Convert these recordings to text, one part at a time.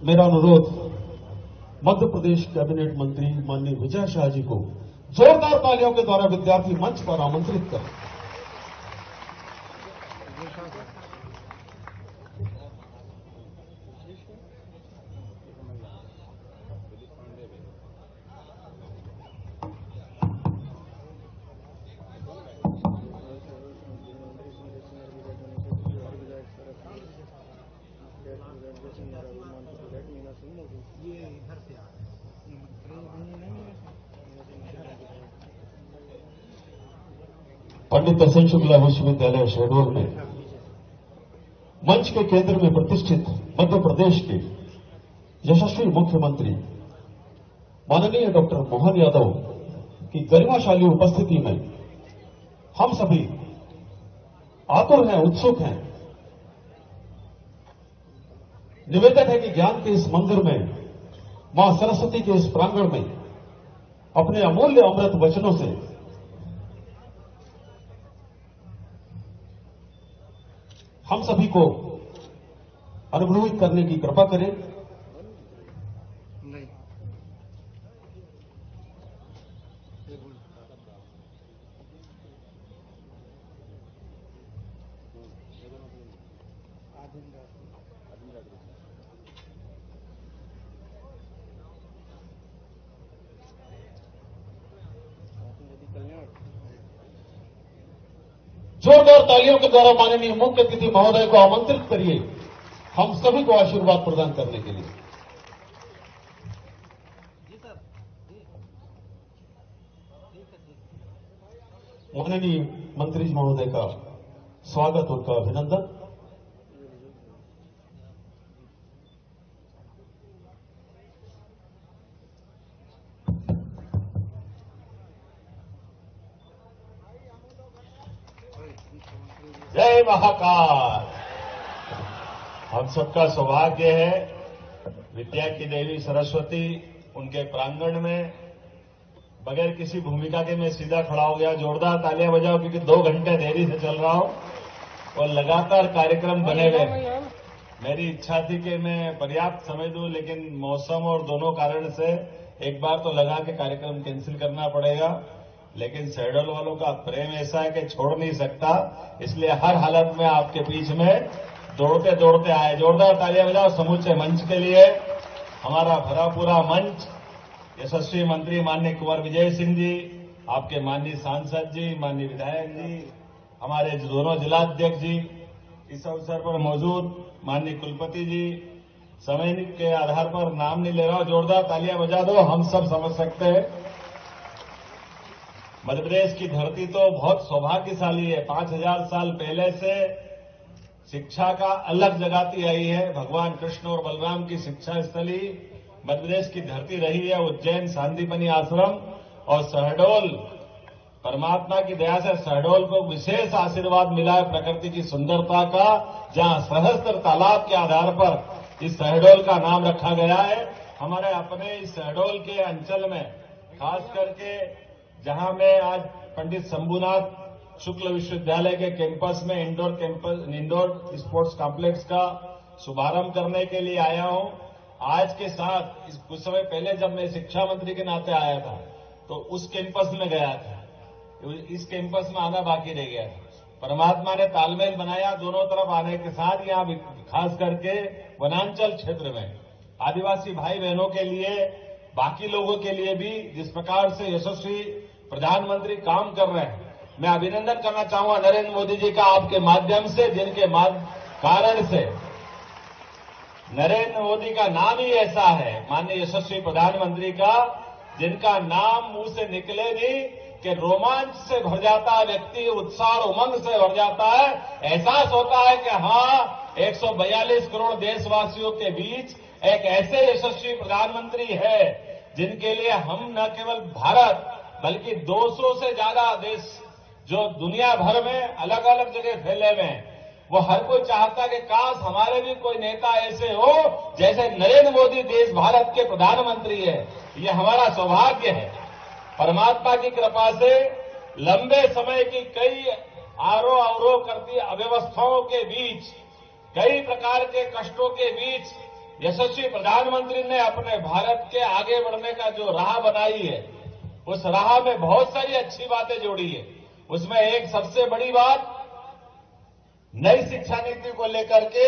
मेरा अनुरोध मध्य प्रदेश कैबिनेट मंत्री माननीय विजय शाह जी को जोरदार तालियों के द्वारा विद्यार्थी मंच पर आमंत्रित करें। पंडित दर्शन शुक्ला विश्वविद्यालय शहडोल में मंच के केंद्र में प्रतिष्ठित मध्य प्रदेश के यशस्वी मुख्यमंत्री माननीय डॉक्टर मोहन यादव की गरिमाशाली उपस्थिति में हम सभी आतुर हैं, उत्सुक हैं। निवेदन है कि ज्ञान के इस मंदिर में, मां सरस्वती के इस प्रांगण में अपने अमूल्य अमृत वचनों से हम सभी को अनुभवित करने की कृपा करें। जोरदार तालियों के द्वारा माननीय मुख्य अतिथि महोदय को आमंत्रित करिए हम सभी को आशीर्वाद प्रदान करने के लिए। माननीय मंत्री जी महोदय का स्वागत, उनका अभिनंदन। जय महाकाल। हम सबका सौभाग्य है विद्या की देवी सरस्वती उनके प्रांगण में बगैर किसी भूमिका के मैं सीधा खड़ा हो गया। जोरदार तालियां बजाओ क्योंकि 2 घंटे देरी से चल रहा हूं और लगातार कार्यक्रम बने हुए। मेरी इच्छा थी कि मैं पर्याप्त समय दूं, लेकिन मौसम और दोनों कारण से एक बार तो लगा के कार्यक्रम कैंसिल करना पड़ेगा। लेकिन शहडोल वालों का प्रेम ऐसा है कि छोड़ नहीं सकता, इसलिए हर हालत में आपके बीच में दौड़ते दौड़ते आए। जोरदार तालियां बजाओ समूचे मंच के लिए। हमारा भरा पूरा मंच, यशस्वी मंत्री माननीय कुंवर विजय सिंह जी, आपके माननीय सांसद जी, माननीय विधायक जी, हमारे दोनों जिलाध्यक्ष जी, इस अवसर पर मौजूद माननीय कुलपति जी, समय के आधार पर नाम नहीं ले रहा हूं, जोरदार तालियां बजा दो। हम सब समझ सकते हैं मध्य प्रदेश की धरती तो बहुत सौभाग्यशाली है। 5000 साल पहले से शिक्षा का अलग जगाती आई है। भगवान कृष्ण और बलराम की शिक्षा स्थली मध्य प्रदेश की धरती रही है। उज्जैन सांदीपनि आश्रम और शहडोल, परमात्मा की दया से शहडोल को विशेष आशीर्वाद मिला है प्रकृति की सुंदरता का, जहां सहस्त्र तालाब के आधार पर इस शहडोल का नाम रखा गया है। हमारे अपने इस शहडोल के अंचल में खास करके जहां मैं आज पंडित शंभुनाथ शुक्ल विश्वविद्यालय के कैंपस में इंडोर स्पोर्ट्स कॉम्प्लेक्स का शुभारंभ करने के लिए आया हूं। आज के साथ कुछ समय पहले जब मैं शिक्षा मंत्री के नाते आया था तो उस कैंपस में गया था, इस कैंपस में आना बाकी रह गया था। परमात्मा ने तालमेल बनाया दोनों तरफ आने के साथ। यहां खास करके वनांचल क्षेत्र में आदिवासी भाई बहनों के लिए, बाकी लोगों के लिए भी जिस प्रकार से यशस्वी प्रधानमंत्री काम कर रहे हैं, मैं अभिनंदन करना चाहूंगा नरेंद्र मोदी जी का, आपके माध्यम से, जिनके कारण से नरेंद्र मोदी का नाम ही ऐसा है, माननीय यशस्वी प्रधानमंत्री का, जिनका नाम मुंह से निकले नहीं कि रोमांच से भर जाता है व्यक्ति, उत्साह और उमंग से भर जाता है। एहसास होता है कि हां, 142 करोड़ देशवासियों के बीच एक ऐसे यशस्वी प्रधानमंत्री है जिनके लिए हम न केवल भारत बल्कि 200 से ज्यादा देश जो दुनिया भर में अलग अलग जगह फैले हुए हैं, वो हर कोई चाहता कि काश हमारे भी कोई नेता ऐसे हो जैसे नरेंद्र मोदी देश भारत के प्रधानमंत्री है। ये हमारा सौभाग्य है। परमात्मा की कृपा से लंबे समय की कई अवरोह करती अव्यवस्थाओं के बीच, कई प्रकार के कष्टों के बीच यशस्वी प्रधानमंत्री ने अपने भारत के आगे बढ़ने का जो राह बनाई है, उस राह में बहुत सारी अच्छी बातें जोड़ी है। उसमें एक सबसे बड़ी बात नई शिक्षा नीति को लेकर के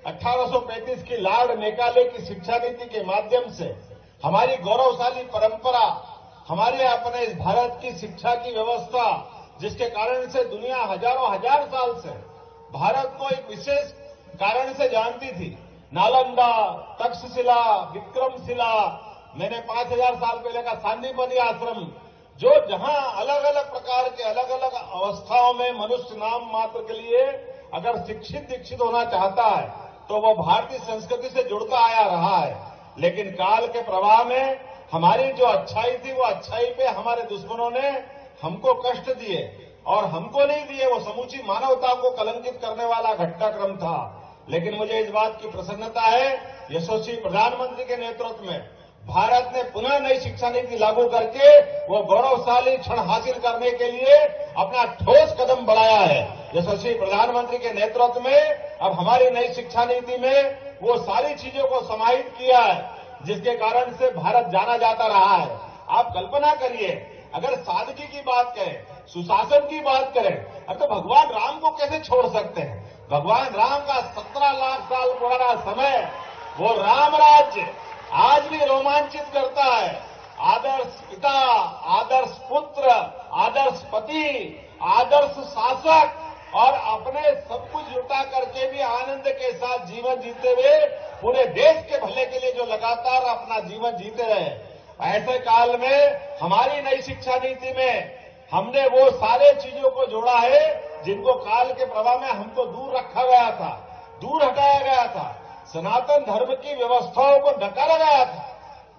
1835 की लॉर्ड मेकाले की शिक्षा नीति के माध्यम से हमारी गौरवशाली परंपरा, हमारे अपने इस भारत की शिक्षा की व्यवस्था, जिसके कारण से दुनिया हजारों हजार साल से भारत को एक विशेष कारण से जानती थी। नालंदा, तक्षशिला, विक्रमशिला, मैंने 5000 साल पहले का सांदीपनि आश्रम, जो जहां अलग अलग प्रकार के अलग अलग अवस्थाओं में मनुष्य नाम मात्र के लिए अगर शिक्षित दीक्षित होना चाहता है तो वो भारतीय संस्कृति से जुड़ता आया रहा है। लेकिन काल के प्रवाह में हमारी जो अच्छाई थी, वो अच्छाई पे हमारे दुश्मनों ने हमको कष्ट दिए, और हमको नहीं दिए, वो समूची मानवता को कलंकित करने वाला घटनाक्रम था। लेकिन मुझे इस बात की प्रसन्नता है, यशस्वी प्रधानमंत्री के नेतृत्व में भारत ने पुनः नई शिक्षा नीति लागू करके वो गौरवशाली क्षण हासिल करने के लिए अपना ठोस कदम बढ़ाया है। यशस्वी प्रधानमंत्री के नेतृत्व में अब हमारी नई शिक्षा नीति में वो सारी चीजों को समाहित किया है, जिसके कारण से भारत जाना जाता रहा है। आप कल्पना करिए, अगर सादगी की बात करें, सुशासन की बात करें, अब तो भगवान राम को कैसे छोड़ सकते हैं। भगवान राम का 17 लाख साल पुराना समय, वो राम राज्य आज भी रोमांचित करता है। आदर्श पिता, आदर्श पुत्र, आदर्श पति, आदर्श शासक, और अपने सब कुछ जुटा करके भी आनंद के साथ जीवन जीते हुए पूरे देश के भले के लिए जो लगातार अपना जीवन जीते रहे। ऐसे काल में हमारी नई शिक्षा नीति में हमने वो सारे चीजों को जोड़ा है जिनको काल के प्रवाह में हमको दूर रखा गया था, दूर हटाया गया था। सनातन धर्म की व्यवस्थाओं को नकारा गया था।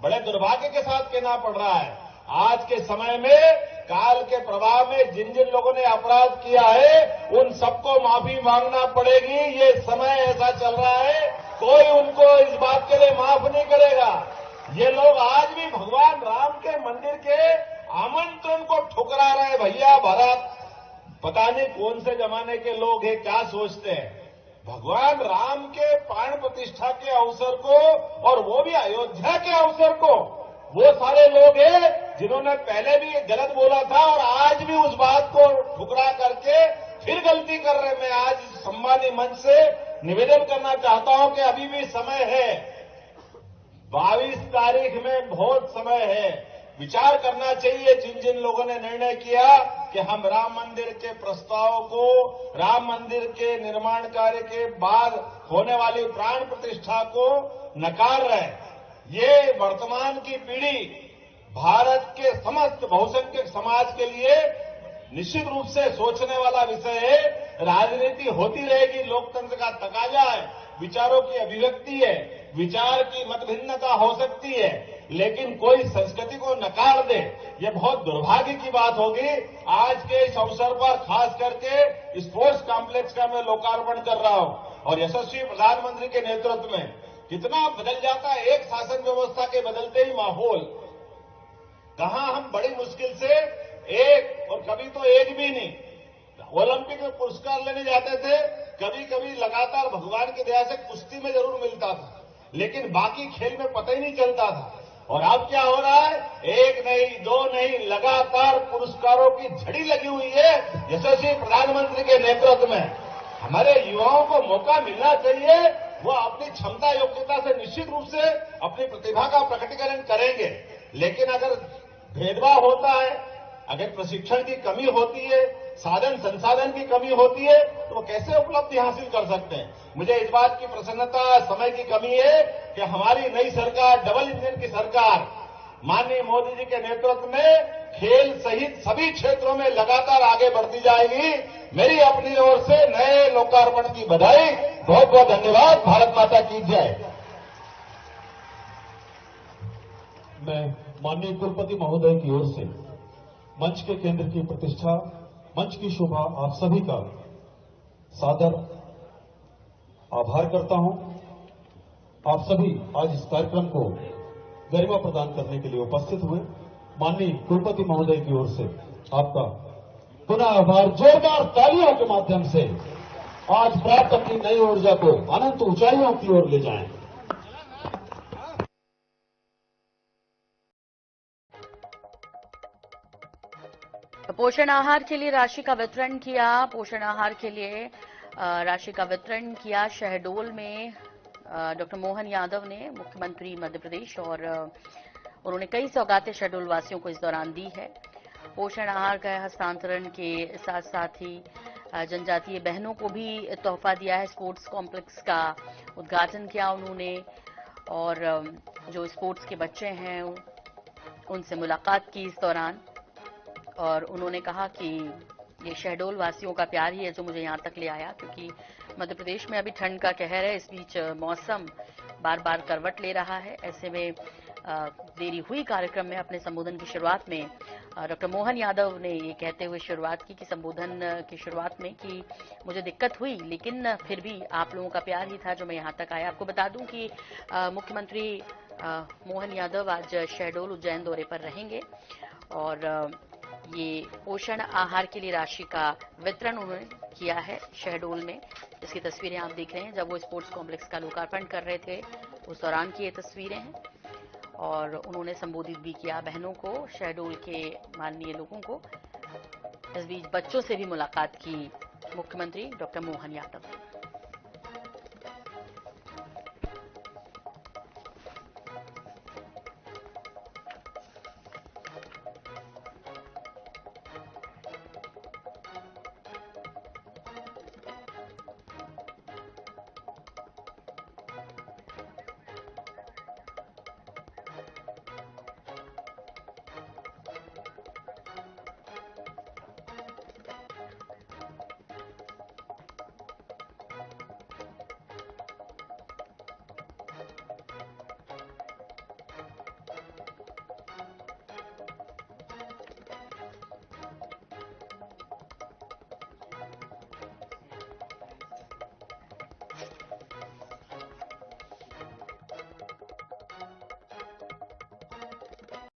बड़े दुर्भाग्य के साथ कहना पड़ रहा है, आज के समय में काल के प्रवाह में जिन जिन लोगों ने अपराध किया है, उन सबको माफी मांगना पड़ेगी। ये समय ऐसा चल रहा है, कोई उनको इस बात के लिए माफ नहीं करेगा। ये लोग आज भी भगवान राम के मंदिर के आमंत्रण को ठुकरा रहे। भैया भारत पता नहीं कौन से जमाने के लोग हैं, क्या सोचते हैं। भगवान राम के प्राण प्रतिष्ठा के अवसर को, और वो भी अयोध्या के अवसर को, वो सारे लोग हैं जिन्होंने पहले भी गलत बोला था और आज भी उस बात को ठुकरा करके फिर गलती कर रहे हैं। मैं आज सम्मानी मंच से निवेदन करना चाहता हूं कि अभी भी समय है, 22 तारीख में बहुत समय है। विचार करना चाहिए जिन जिन लोगों ने निर्णय किया कि हम राम मंदिर के प्रस्ताव को, राम मंदिर के निर्माण कार्य के बाद होने वाली प्राण प्रतिष्ठा को नकार रहे। ये वर्तमान की पीढ़ी, भारत के समस्त बहुसंख्यक समाज के लिए निश्चित रूप से सोचने वाला विषय है। राजनीति होती रहेगी, लोकतंत्र का तकाजा है, विचारों की अभिव्यक्ति है, विचार की मतभिन्नता हो सकती है, लेकिन कोई संस्कृति को नकार दे, ये बहुत दुर्भाग्य की बात होगी। आज के इस अवसर पर खास करके स्पोर्ट्स कॉम्प्लेक्स का मैं लोकार्पण कर रहा हूं, और यशस्वी प्रधानमंत्री के नेतृत्व में कितना बदल जाता है एक शासन व्यवस्था के बदलते ही माहौल। कहां हम बड़ी मुश्किल से एक, और कभी तो एक भी नहीं, ओलंपिक में पुरस्कार लेने जाते थे, कभी कभी लगातार भगवान की दया से कुश्ती में जरूर मिलता था, लेकिन बाकी खेल में पता ही नहीं चलता था। और अब क्या हो रहा है, एक नहीं, दो नहीं, लगातार पुरस्कारों की झड़ी लगी हुई है यशस्वी प्रधानमंत्री के नेतृत्व में। हमारे युवाओं को मौका मिलना चाहिए, वो अपनी क्षमता योग्यता से निश्चित रूप से अपनी प्रतिभा का प्रकटीकरण करेंगे। लेकिन अगर भेदभाव होता है, अगर प्रशिक्षण की कमी होती है, साधन संसाधन की कमी होती है, तो वो कैसे उपलब्धि हासिल कर सकते हैं। मुझे इस बात की प्रसन्नता, समय की कमी है कि हमारी नई सरकार, डबल इंजन की सरकार, माननीय मोदी जी के नेतृत्व में खेल सहित सभी क्षेत्रों में लगातार आगे बढ़ती जाएगी। मेरी अपनी ओर से नए लोकार्पण की बधाई, बहुत बहुत धन्यवाद। भारत माता की जय। मैं माननीय कुलपति महोदय की ओर से मंच के केंद्र की प्रतिष्ठा, मंच की शोभा, आप सभी का सादर आभार करता हूं। आप सभी आज इस कार्यक्रम को गरिमा प्रदान करने के लिए उपस्थित हुए। माननीय कुलपति महोदय की ओर से आपका पुनः आभार। जोरदार तालियों के माध्यम से आज प्राप्त अपनी नई ऊर्जा को अनंत ऊंचाइयों की ओर ले जाएं। पोषण आहार के लिए राशि का वितरण किया। पोषण आहार के लिए राशि का वितरण किया शहडोल में डॉक्टर मोहन यादव ने, मुख्यमंत्री मध्य प्रदेश, और उन्होंने कई सौगातें शहडोल वासियों को इस दौरान दी है। पोषण आहार का हस्तांतरण के साथ साथ ही जनजातीय बहनों को भी तोहफा दिया है। स्पोर्ट्स कॉम्प्लेक्स का उद्घाटन किया उन्होंने और जो स्पोर्ट्स के बच्चे हैं उनसे मुलाकात की इस दौरान, और उन्होंने कहा कि ये शहडोल वासियों का प्यार ही है जो मुझे यहाँ तक ले आया, क्योंकि मध्य प्रदेश में अभी ठंड का कहर है। इस बीच मौसम बार बार करवट ले रहा है। ऐसे में देरी हुई कार्यक्रम में अपने संबोधन की शुरुआत में डॉक्टर मोहन यादव ने ये कहते हुए शुरुआत की कि संबोधन की शुरुआत में कि मुझे दिक्कत हुई, लेकिन फिर भी आप लोगों का प्यार ही था जो मैं यहाँ तक आया। आपको बता दूं कि मुख्यमंत्री मोहन यादव आज शहडोल उज्जैन दौरे पर रहेंगे और ये पोषण आहार के लिए राशि का वितरण उन्होंने किया है शहडोल में। इसकी तस्वीरें आप देख रहे हैं। जब वो स्पोर्ट्स कॉम्प्लेक्स का लोकार्पण कर रहे थे उस दौरान की ये तस्वीरें हैं, और उन्होंने संबोधित भी किया बहनों को, शहडोल के माननीय लोगों को। इस बीच बच्चों से भी मुलाकात की मुख्यमंत्री डॉक्टर मोहन यादव ने।